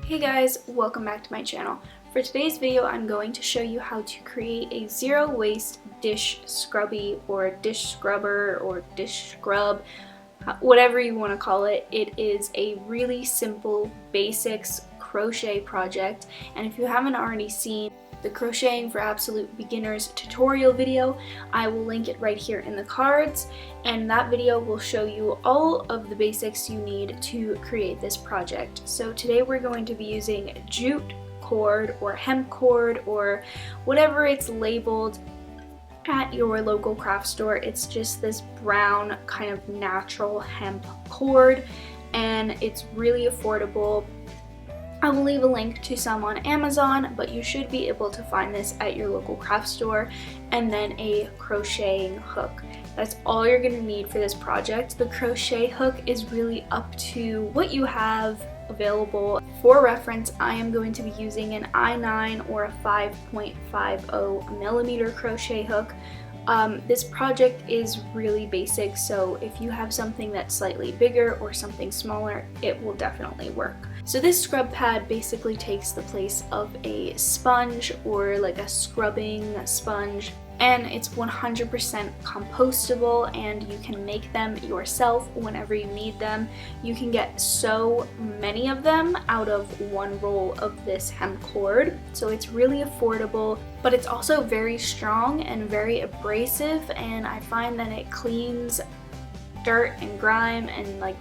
Hey guys, welcome back to my channel. For today's video, I'm going to show you how to create a zero waste dish scrubby or dish scrubber or dish scrub, whatever you want to call it. It is a really simple basics crochet project, and if you haven't already seen the Crocheting for Absolute Beginners tutorial video, I will link it right here in the cards, and that video will show you all of the basics you need to create this project. So today we're going to be using jute cord or hemp cord or whatever it's labeled at your local craft store. It's just this brown kind of natural hemp cord, and it's really affordable. I will leave a link to some on Amazon, but you should be able to find this at your local craft store, and then a crocheting hook. That's all you're going to need for this project. The crochet hook is really up to what you have available. For reference, I am going to be using an I9 or a 5.50 millimeter crochet hook. This project is really basic, so if you have something that's slightly bigger or something smaller, it will definitely work. So this scrub pad basically takes the place of a sponge or like a scrubbing sponge, and it's 100% compostable, and you can make them yourself whenever you need them. You can get so many of them out of one roll of this hemp cord, so it's really affordable, but it's also very strong and very abrasive, and I find that it cleans dirt and grime and like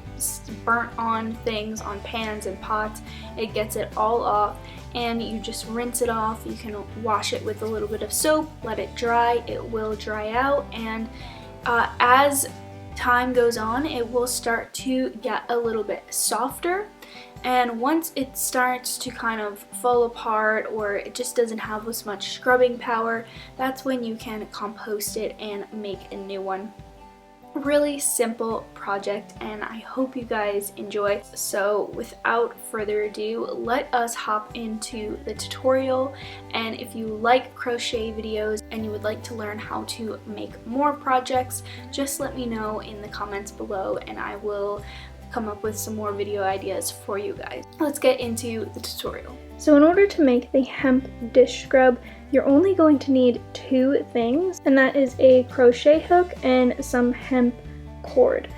burnt on things on pans and pots. It gets it all off, and you just rinse it off. You can wash it with a little bit of soap, let it dry. It will dry out, and as time goes on, it will start to get a little bit softer, and once it starts to kind of fall apart or it just doesn't have as much scrubbing power, that's when you can compost it and make a new one. Really simple project, and I hope you guys enjoy. So without further ado, let us hop into the tutorial. And if you like crochet videos and you would like to learn how to make more projects, just let me know in the comments below and I will come up with some more video ideas for you guys. Let's get into the tutorial. So in order to make the hemp dish scrub, you're only going to need two things, and that is a crochet hook and some hemp cord.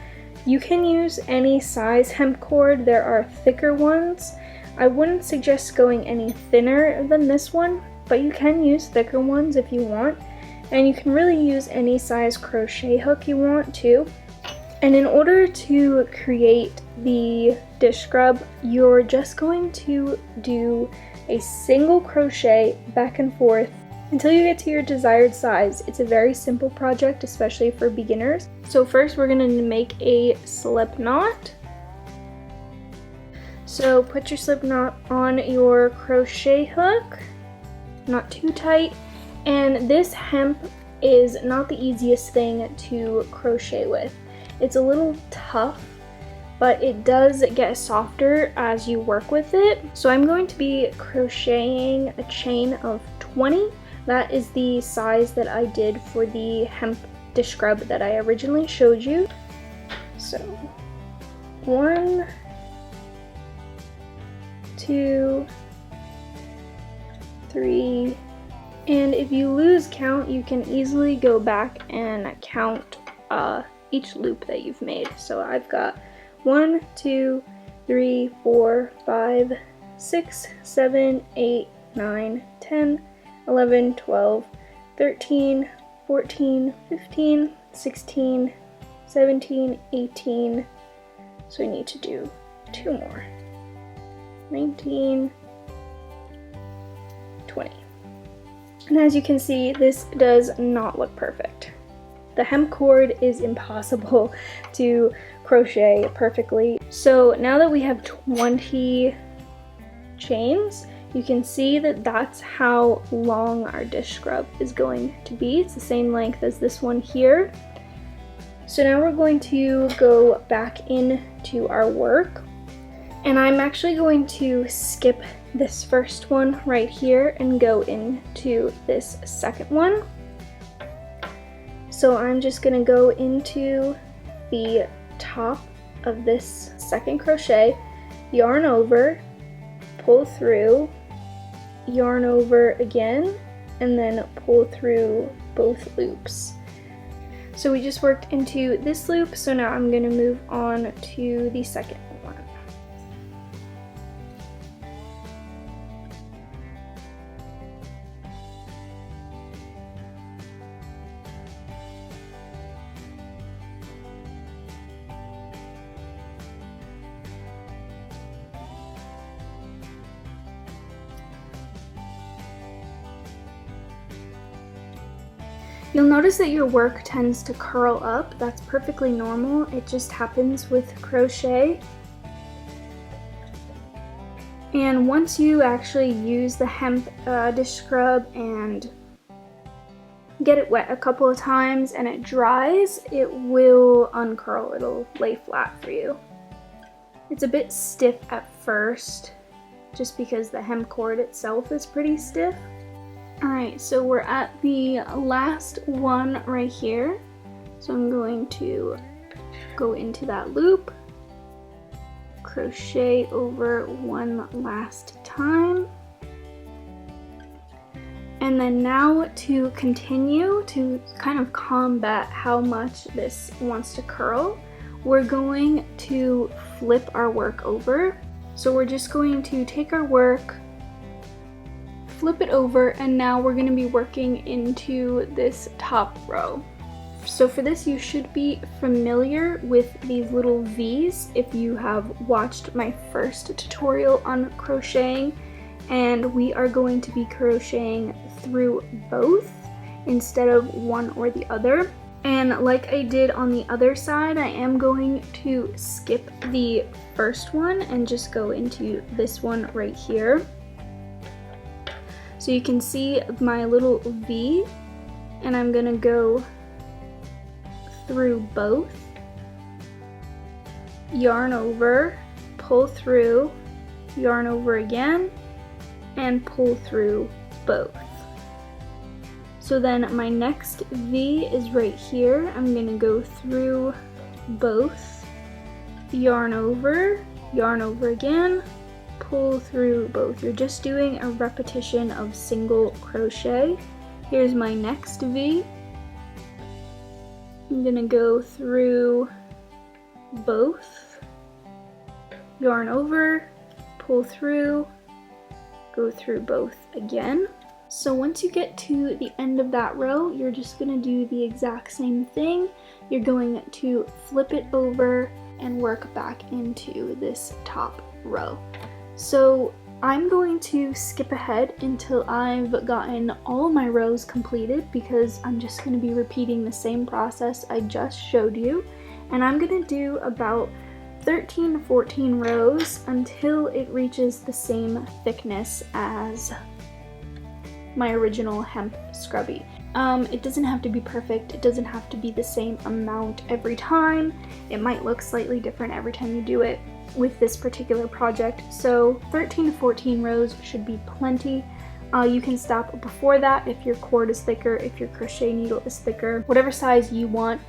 You can use any size hemp cord. There are thicker ones. I wouldn't suggest going any thinner than this one, but you can use thicker ones if you want, and you can really use any size crochet hook you want too. And in order to create the dish scrub, you're just going to do a single crochet back and forth until you get to your desired size. It's a very simple project, especially for beginners. So first we're going to make a slip knot. So put your slip knot on your crochet hook, not too tight, and this hemp is not the easiest thing to crochet with. It's a little tough, but it does get softer as you work with it. So I'm going to be crocheting a chain of 20. That is the size that I did for the hemp dish scrub that I originally showed you. So 1, 2, 3, and if you lose count, you can easily go back and count each loop that you've made. So I've got 1, 2, 3, 4, 5, 6, 7, 8, 9, 10, 11, 12, 13, 14, 15, 16, 17, 18. So I need to do 2 more. 19, 20. And as you can see, this does not look perfect. The hemp cord is impossible to crochet perfectly. So now that we have 20 chains, you can see that that's how long our dish scrub is going to be. It's the same length as this one here. So now we're going to go back into our work, and I'm actually going to skip this first one right here and go into this second one. So I'm just going to go into the top of this second crochet, yarn over, pull through, yarn over again, and then pull through both loops. So we just worked into this loop, so now I'm going to move on to the second one. You'll notice that your work tends to curl up. That's perfectly normal. It just happens with crochet. And once you actually use the hemp dish scrub and get it wet a couple of times and it dries, it will uncurl. It'll lay flat for you. It's a bit stiff at first, just because the hemp cord itself is pretty stiff. Alright, so we're at the last one right here. So I'm going to go into that loop, crochet over one last time. And then now to continue to kind of combat how much this wants to curl, we're going to flip our work over. So we're just going to take our work, flip it over, and now we're going to be working into this top row. So for this, you should be familiar with these little V's if you have watched my first tutorial on crocheting, and we are going to be crocheting through both instead of one or the other. And like I did on the other side, I am going to skip the first one and just go into this one right here. So you can see my little V, and I'm gonna go through both, yarn over, pull through, yarn over again, and pull through both. So then my next V is right here. I'm gonna go through both, yarn over again, pull through both. You're just doing a repetition of single crochet. Here's my next V. I'm gonna go through both, yarn over, pull through, go through both again. So once you get to the end of that row, you're just gonna do the exact same thing. You're going to flip it over and work back into this top row. So I'm going to skip ahead until I've gotten all my rows completed, because I'm just going to be repeating the same process I just showed you. And I'm going to do about 13 to 14 rows until it reaches the same thickness as my original hemp scrubby. It doesn't have to be perfect. It doesn't have to be the same amount every time. It might look slightly different every time you do it with this particular project. So 13 to 14 rows should be plenty. You can stop before that if your cord is thicker, if your crochet needle is thicker, whatever size you want.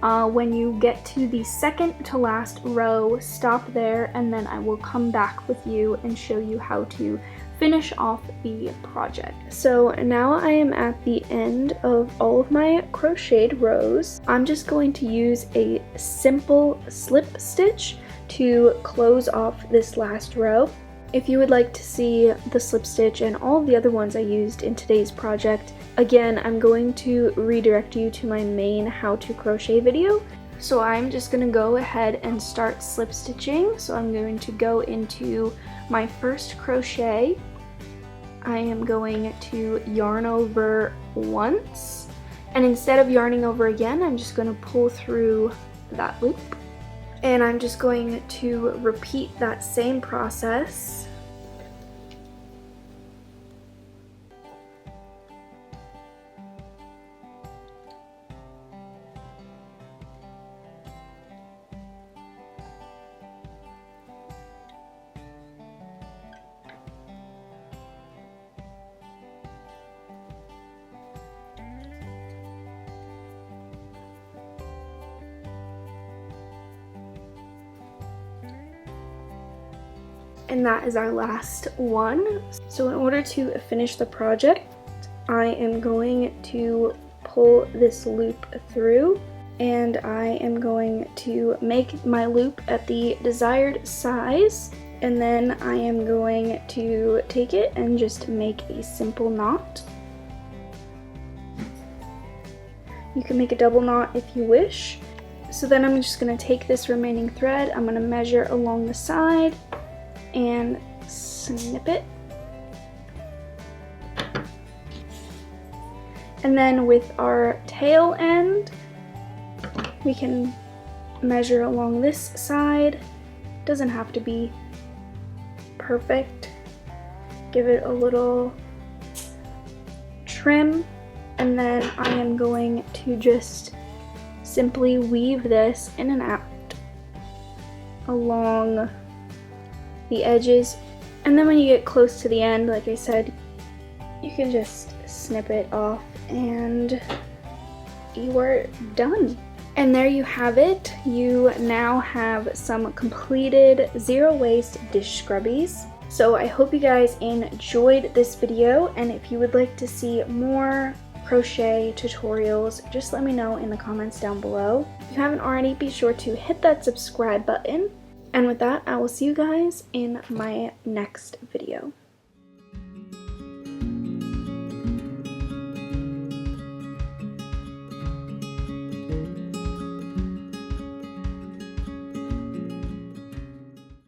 When you get to the second to last row, stop there, and then I will come back with you and show you how to finish off the project. So now I am at the end of all of my crocheted rows. I'm just going to use a simple slip stitch to close off this last row. If you would like to see the slip stitch and all the other ones I used in today's project, again, I'm going to redirect you to my main how to crochet video. So I'm just going to go ahead and start slip stitching. So I'm going to go into my first crochet. I am going to yarn over once, and instead of yarning over again, I'm just going to pull through that loop. And I'm just going to repeat that same process. And that is our last one. So in order to finish the project, I am going to pull this loop through, and I am going to make my loop at the desired size, and then I am going to take it and just make a simple knot. You can make a double knot if you wish. So then I'm just going to take this remaining thread, I'm going to measure along the side and snip it. And then with our tail end, we can measure along this side. Doesn't have to be perfect. Give it a little trim, and then I am going to just simply weave this in and out along the edges. And then when you get close to the end, like I said, you can just snip it off and you are done. And there you have it. You now have some completed zero waste dish scrubbies. So I hope you guys enjoyed this video, and if you would like to see more crochet tutorials, just let me know in the comments down below. If you haven't already, be sure to hit that subscribe button. And with that, I will see you guys in my next video.